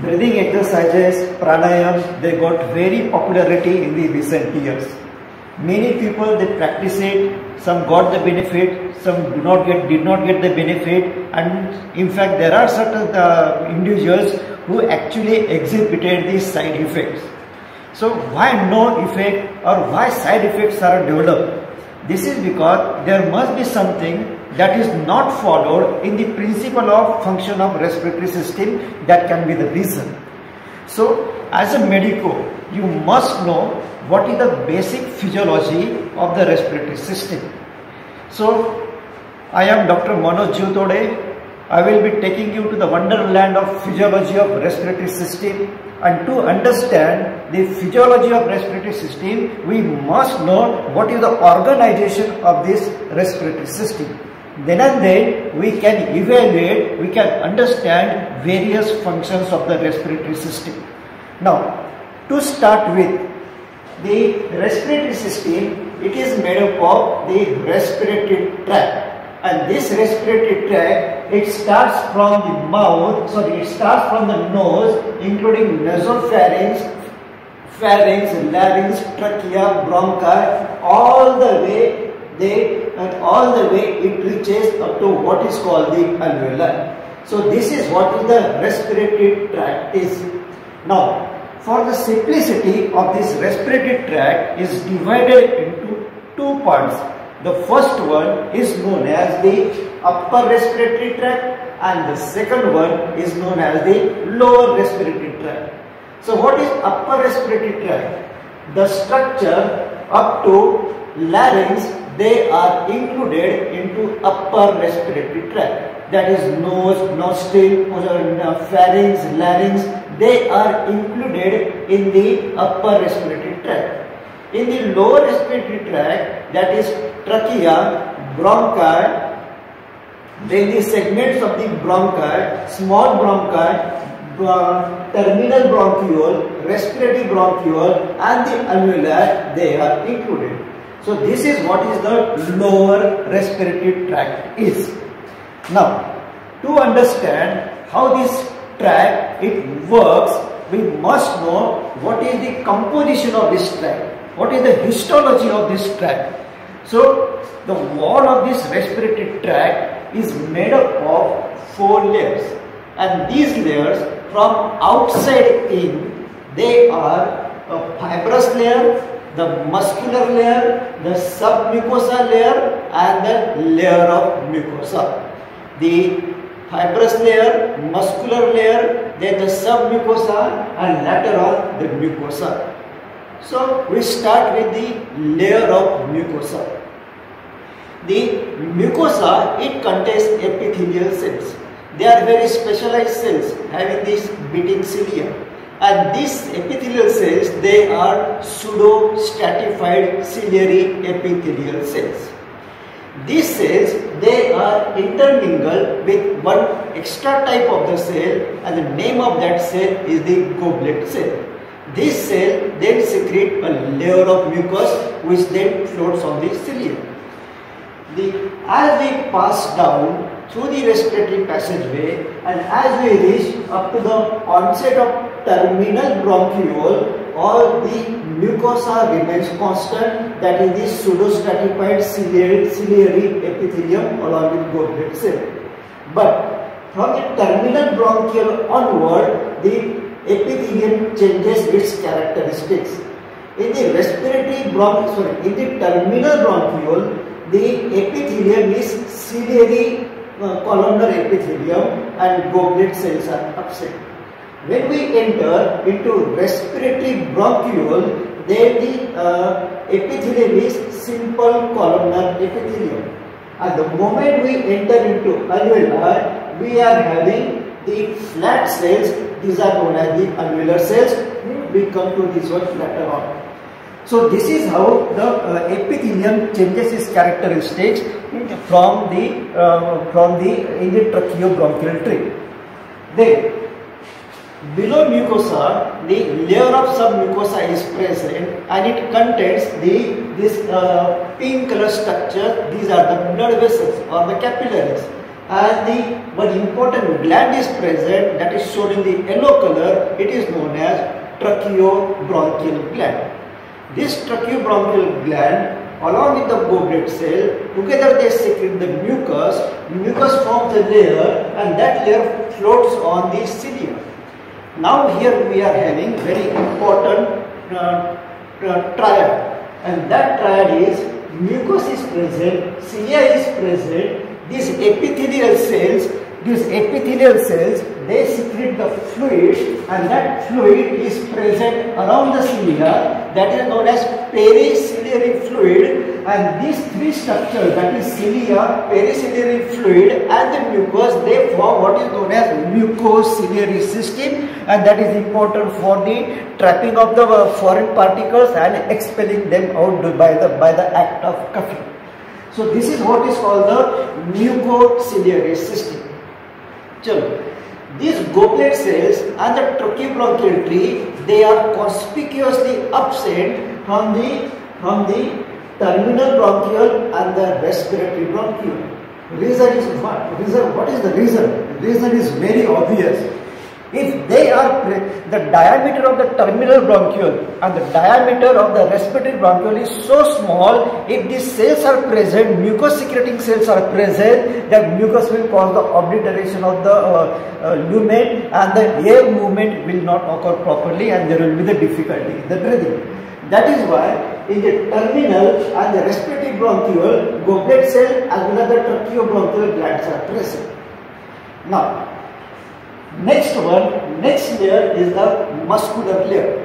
Breathing exercises, pranayam, they got very popularity in the recent years. Many people they practice it, some got the benefit, some did not get the benefit, and in fact there are certain individuals who actually exhibited these side effects. So why no effect or why side effects are developed? This is because there must be something that is not followed in the principle of function of respiratory system. That can be the reason. So as a medico, you must know what is the basic physiology of the respiratory system. So I am Dr. Manoj Jyotode. I will be taking you to the wonderland of physiology of respiratory system, and to understand the physiology of respiratory system, we must know what is the organization of this respiratory system. Then and then we can evaluate, we can understand various functions of the respiratory system. Now, to start with, the respiratory system, it is made up of the respiratory tract. And this respiratory tract, it starts from the mouth, it starts from the nose, including nasopharynx, pharynx, larynx, trachea, bronchi, all the way it reaches up to what is called the alveoli. So this is what is the respiratory tract is. Now, for the simplicity of this respiratory tract is divided into two parts. The first one is known as the upper respiratory tract and the second one is known as the lower respiratory tract. So what is upper respiratory tract? The structure up to larynx, they are included into upper respiratory tract. That is nose, nostril, pharynx, larynx, they are included in the upper respiratory tract. In the lower respiratory tract, that is trachea, bronchi, then the segments of the bronchi, small bronchi, terminal bronchiole, respiratory bronchiole and the alveoli, they are included. So this is what is the lower respiratory tract is. Now, to understand how this tract it works, we must know what is the composition of this tract. What is the histology of this tract? So, the wall of this respiratory tract is made up of 4 layers, and these layers from outside in, they are a fibrous layer, the muscular layer, the submucosa layer and the layer of mucosa. The fibrous layer, muscular layer, then the submucosa and later on the mucosa. So we start with the layer of mucosa. The mucosa, it contains epithelial cells. They are very specialized cells having this beating cilia. And these epithelial cells, they are pseudo-stratified ciliary epithelial cells. These cells, they are intermingled with one extra type of the cell, and the name of that cell is the goblet cell. This cell then secrete a layer of mucus which then floats on the cilia. As we pass down through the respiratory passageway and as we reach up to the onset of terminal bronchiole, all the mucosa remains constant, that is the pseudo-stratified ciliary epithelium along with goblet cell. But from the terminal bronchiole onward, the epithelium changes its characteristics. In the in the terminal bronchiole, the epithelium is ciliary columnar epithelium and goblet cells are absent. When we enter into respiratory bronchiole, then the epithelium is simple columnar epithelium. At the moment we enter into alveoli, we are having the flat cells. These are known as the alveolar cells. We come to this one later on. So this is how the epithelium changes its characteristics from the in the tracheobronchial tree. Then below mucosa, the layer of submucosa is present and it contains this pink color structure. These are the blood vessels or the capillaries. and the one important gland is present, that is shown in the yellow color. It is known as tracheobronchial gland. This tracheobronchial gland along with the goblet cell, together they secrete the mucus. Mucus forms a layer and that layer floats on the cilia. Now here we are having very important triad, and that triad is mucus is present, cilia is present. These epithelial cells, they secrete the fluid, and that fluid is present around the cilia, that is known as periciliary fluid. And these three structures, that is cilia, periciliary fluid and the mucus, they form what is known as mucociliary system, and that is important for the trapping of the foreign particles and expelling them out by the act of coughing. So this is what is called the mucociliary system. These goblet cells and the tracheobronchial tree, they are conspicuously absent from the terminal bronchiole and the respiratory bronchiole. Reason is what? What is the reason? The reason is very obvious. If they are the diameter of the terminal bronchiole and the diameter of the respiratory bronchiole is so small, if these cells are present, mucus secreting cells are present, that mucus will cause the obliteration of the lumen, and the air movement will not occur properly, and there will be the difficulty in the breathing. That is why in the terminal and the respiratory bronchiole, goblet cell as well as the tracheobronchial glands are present. Now, next layer is the muscular layer.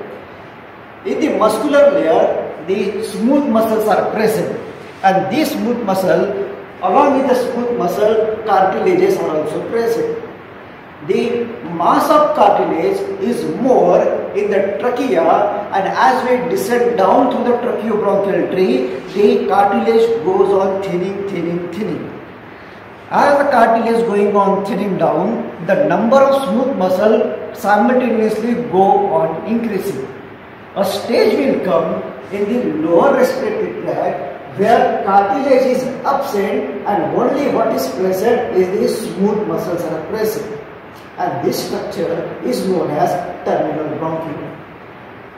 In the muscular layer, the smooth muscles are present, and these smooth muscle, along with the smooth muscle, cartilages are also present. The mass of cartilage is more in the trachea, and as we descend down through the tracheobronchial tree, the cartilage goes on thinning. As the cartilage going on thinning down, the number of smooth muscle simultaneously go on increasing. A stage will come in the lower respiratory tract where cartilage is absent and only what is present is the smooth muscles are present. And this structure is known as terminal bronchiole.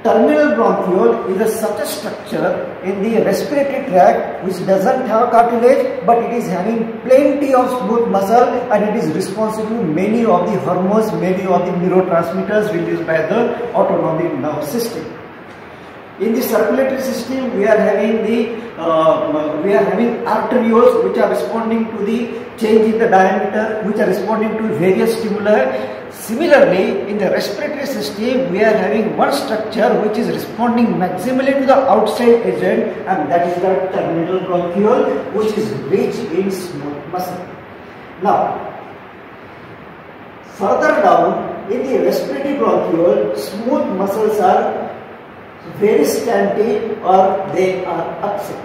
Terminal bronchiole is such a structure in the respiratory tract which doesn't have cartilage, but it is having plenty of smooth muscle, and it is responsible for many of the hormones, many of the neurotransmitters released by the autonomic nervous system. In the circulatory system, we are having arterioles which are responding to the change in the diameter, which are responding to various stimuli. Similarly, in the respiratory system, we are having one structure which is responding maximally to the outside agent, and that is the terminal bronchiole, which is rich in smooth muscle. Now, further down in the respiratory bronchiole, smooth muscles are very scanty or they are absent.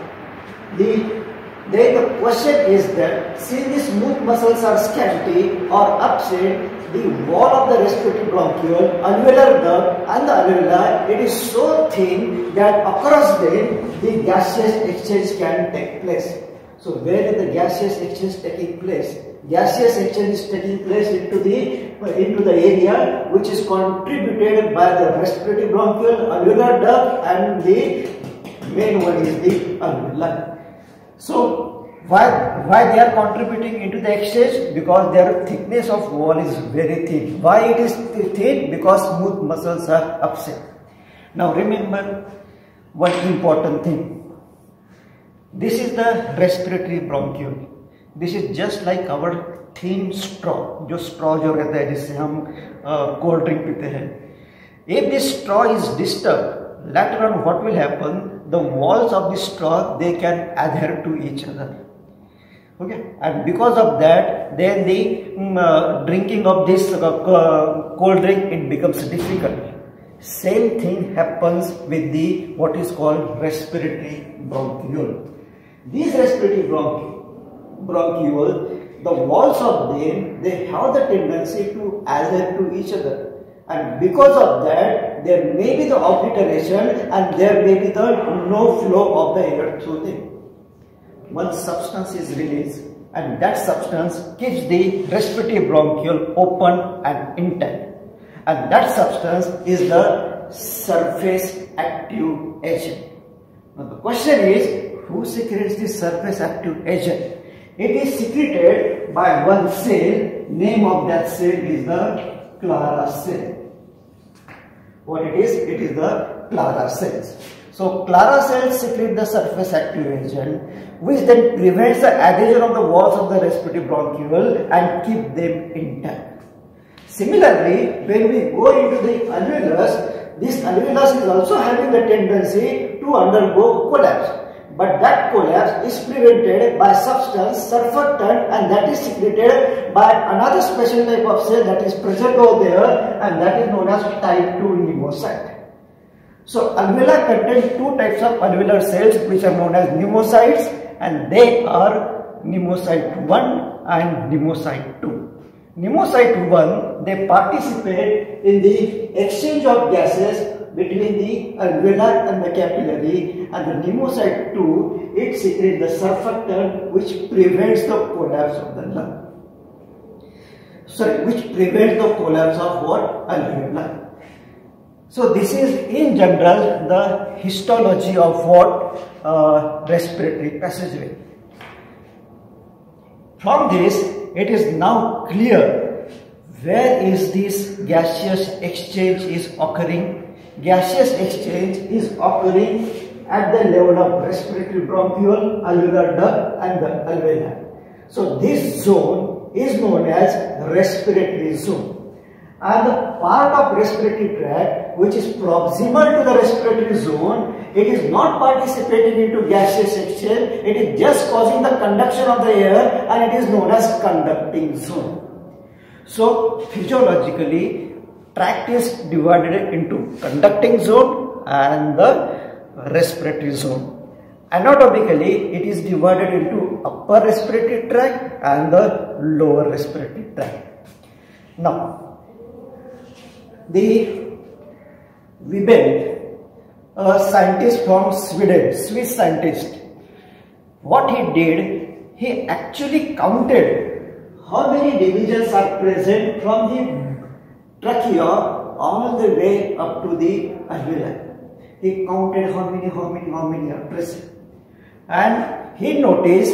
The question is that since the smooth muscles are scanty or absent, the wall of the respiratory bronchiole, alveolar duct and the alveoli, it is so thin that across them the gaseous exchange can take place. So where is the gaseous exchange taking place? Gaseous exchange is taking place into the area which is contributed by the respiratory bronchiole, alveolar duct, and the main one is the alveoli. So why they are contributing into the exchange? Because their thickness of wall is very thin. Why it is thin? Because smooth muscles are absent. Now remember one important thing. This is the respiratory bronchiole. This is just like our thin straw. जो straw जो रहता है जिससे हम cold drink पीते हैं. If this straw is disturbed, later on what will happen? The walls of the straw, they can adhere to each other. Okay, and because of that, then the drinking of this cold drink, it becomes difficult. Same thing happens with the what is called respiratory bronchiole. These respiratory bronchiole, the walls of them, they have the tendency to adhere to each other. And because of that, there may be the obliteration and there may be the no flow of the air through them. One substance is released and that substance keeps the respiratory bronchiole open and intact, and that substance is the surface active agent. Now the question is, who secretes the surface active agent? It is secreted by one cell. Name of that cell is the Clara cell. What it is? It is the Clara cells. So Clara cells secrete the surface active agent, which then prevents the adhesion of the walls of the respiratory bronchiole and keep them intact. Similarly, when we go into the alveolus, this alveolus is also having the tendency to undergo collapse. But that collapse is prevented by substance surfactant, and that is secreted by another special type of cell that is present over there, and that is known as type 2 pneumocyte. So alveoli contain two types of alveolar cells which are known as pneumocytes, and they are pneumocyte 1 and pneumocyte 2. Pneumocyte 1, they participate in the exchange of gases between the alveolar and the capillary, and the pneumocyte 2, it secretes the surfactant which prevents the collapse of the lung. Which prevents the collapse of what? Alveolar. So this is in general the histology of what? Respiratory passageway. From this, it is now clear where is this gaseous exchange is occurring. Gaseous exchange is occurring at the level of respiratory bronchiole, alveolar duct and the alveoli. So this zone is known as respiratory zone. And the part of respiratory tract which is proximal to the respiratory zone, it is not participating into gaseous exchange, it is just causing the conduction of the air, and it is known as conducting zone. So physiologically, tract is divided into conducting zone and the respiratory zone. Anatomically, it is divided into upper respiratory tract and the lower respiratory tract. Now, the Wibben, a scientist from Sweden, Swiss scientist, what he did, he actually counted how many divisions are present from the trachea all the way up to the alveoli. He counted how many are present, and he noticed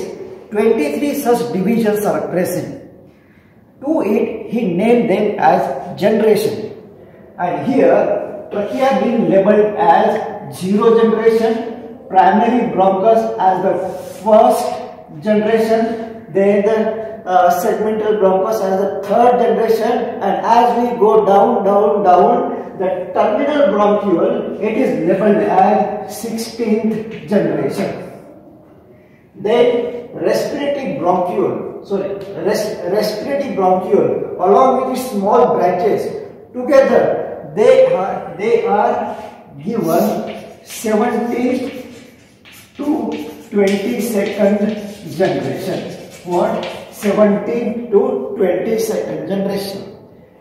23 such divisions are present. To it, he named them as generation. And here, trachea being labeled as 0 generation, primary bronchus as the first generation, then the segmental bronchus as the third generation, and as we go down, the terminal bronchiole, it is labeled as 16th generation. Then respiratory bronchiole along with its small branches together, they are given 17th to 22nd generation. What? 17th to 22nd generation.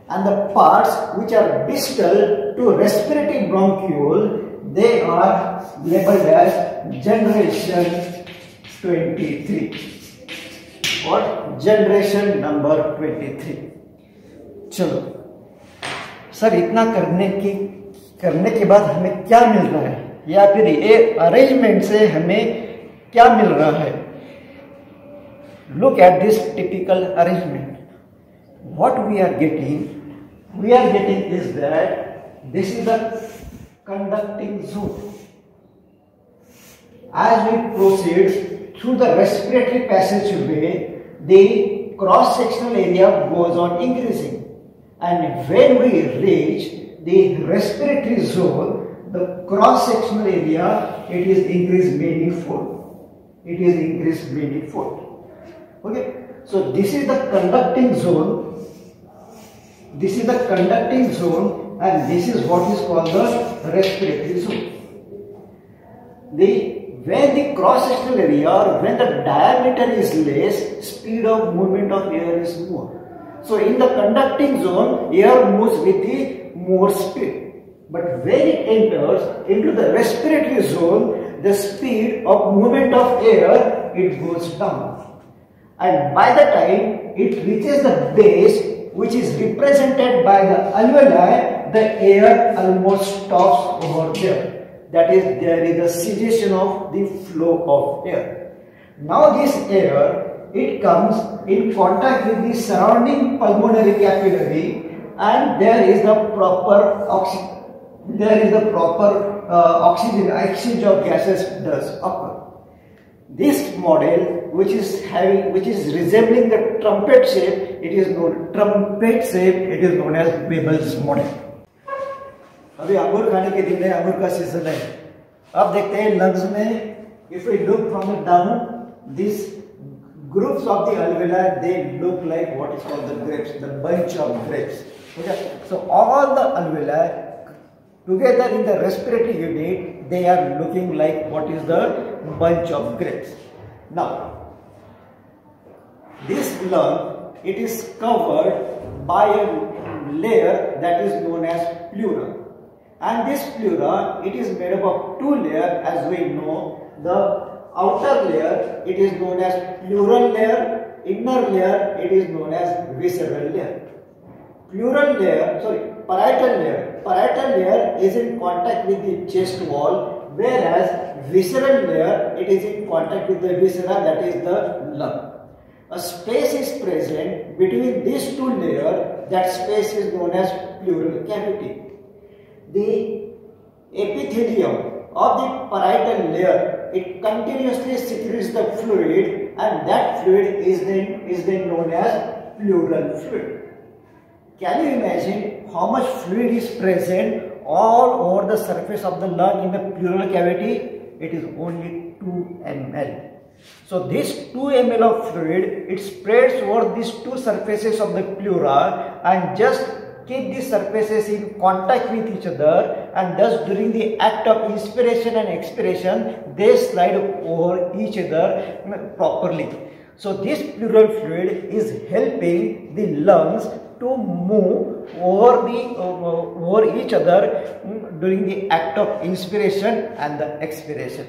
And the parts which are distal to respiratory bronchiole, they are labeled as generation 23. What? Generation number 23. चलो sir, इतना करने के बाद हमें क्या मिल रहा है, या फिर ये अरेंजमेंट से हमें क्या मिल रहा है? Look at this typical arrangement. What we are getting is that this is the conducting zone. As we proceed through the respiratory passageway, the cross-sectional area goes on increasing. And when we reach the respiratory zone, the cross-sectional area, it is increased manifold. Okay, so this is the conducting zone. And this is what is called the respiratory zone. When the cross-sectional area, or when the diameter is less, speed of movement of air is more. So in the conducting zone, air moves with the more speed. But when it enters into the respiratory zone, the speed of movement of air, it goes down. and by the time it reaches the base, which is represented by the alveoli, the air almost stops over there. That is, there is a cessation of the flow of air. Now this air, it comes in contact with the surrounding pulmonary capillary, and there is the proper oxygen exchange of gases does occur. This model, which is resembling the trumpet shape, it is known as Weber's model. अभी अंगूर खाने के दिन है, अंगूर का season है. अब देखते हैं लंग्स में. If we look from the down, these groups of the alveoli, they look like what is called the grapes, the bunch of grapes. Okay, so all the alveoli together in the respiratory unit, they are looking like what is the bunch of grapes. Now, this lung, it is covered by a layer that is known as pleura. And this pleura, it is made up of two layers, as we know. The outer layer, it is known as pleural layer. Inner layer, it is known as visceral layer. Parietal layer is in contact with the chest wall, whereas visceral layer, it is in contact with the viscera, that is the lung. A space is present between these two layers. That space is known as pleural cavity. The epithelium of the parietal layer, it continuously secretes the fluid, and that fluid is then known as pleural fluid. Can you imagine how much fluid is present all over the surface of the lung in the pleural cavity? It is only 2 ml. So this 2 ml of fluid, it spreads over these two surfaces of the pleura and just keep these surfaces in contact with each other, and thus during the act of inspiration and expiration, they slide over each other properly. So this pleural fluid is helping the lungs to move over each other during the act of inspiration and the expiration.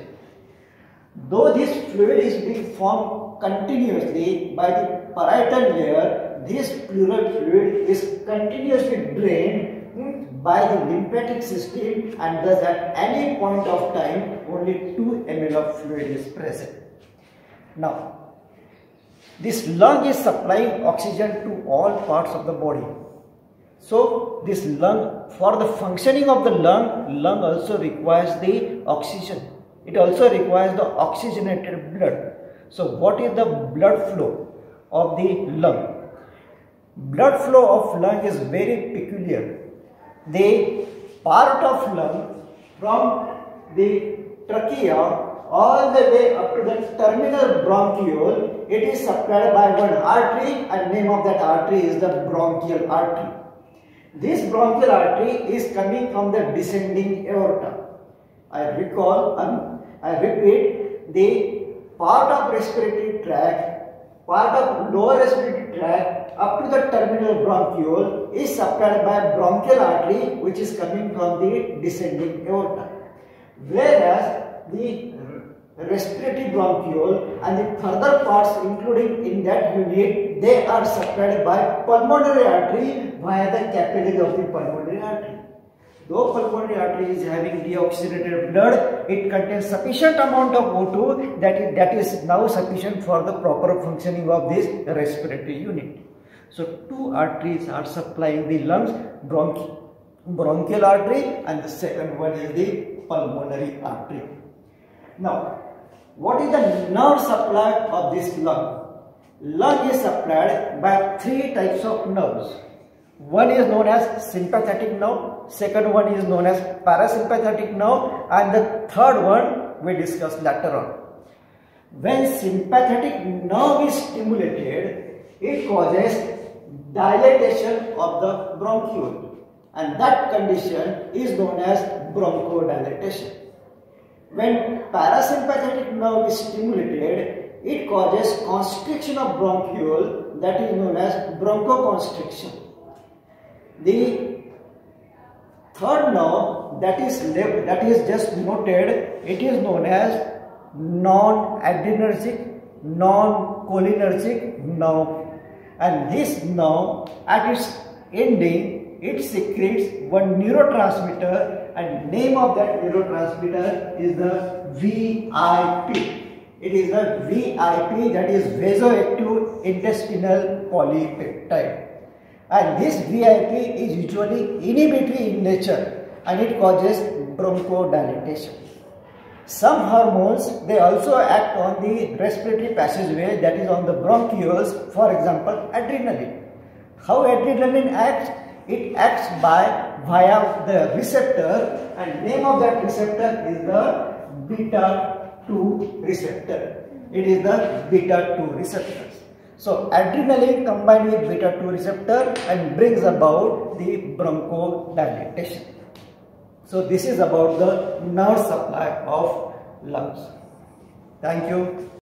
Though this fluid is being formed continuously by the parietal layer, this pleural fluid is continuously drained by the lymphatic system, and thus at any point of time only 2 ml of fluid is present. Now, this lung is supplying oxygen to all parts of the body. So this lung, for the functioning of the lung also requires the oxygen. It also requires the oxygenated blood. So what is the blood flow of the lung? Blood flow of lung is very peculiar. The part of lung from the trachea all the way up to the terminal bronchiole, it is supplied by one artery, and name of that artery is the bronchial artery. This bronchial artery is coming from the descending aorta. I repeat, the part of respiratory tract, part of lower respiratory tract up to the terminal bronchiole is supplied by bronchial artery, which is coming from the descending aorta. Whereas the respiratory bronchiole and the further parts including in that unit, they are supplied by pulmonary artery via the capillary of the pulmonary artery. Though pulmonary artery is having deoxygenated blood, it contains sufficient amount of O2 that is now sufficient for the proper functioning of this respiratory unit. So two arteries are supplying the lungs, bronchial artery, and the second one is the pulmonary artery. Now, what is the nerve supply of this lung? Lung is supplied by three types of nerves. One is known as sympathetic nerve, second one is known as parasympathetic nerve, and the third one we discuss later on. When sympathetic nerve is stimulated, it causes dilatation of the bronchiole, and that condition is known as bronchodilation. When parasympathetic nerve is stimulated, it causes constriction of bronchiole, that is known as bronchoconstriction. The third nerve that is just noted, it is known as non-adrenergic non-cholinergic nerve, and this nerve at its ending it secretes one neurotransmitter, and name of that neurotransmitter is the VIP. It is the VIP, that is vasoactive intestinal polypeptide. And this VIP is usually inhibitory in nature and it causes bronchodilation. Some hormones, they also act on the respiratory passageway, that is on the bronchioles, for example adrenaline. How adrenaline acts? It acts via the receptor, and name of that receptor is the beta-2 receptor. It is the beta-2 receptors. So adrenaline combined with beta-2 receptor and brings about the bronchodilation. So this is about the nerve supply of lungs. Thank you.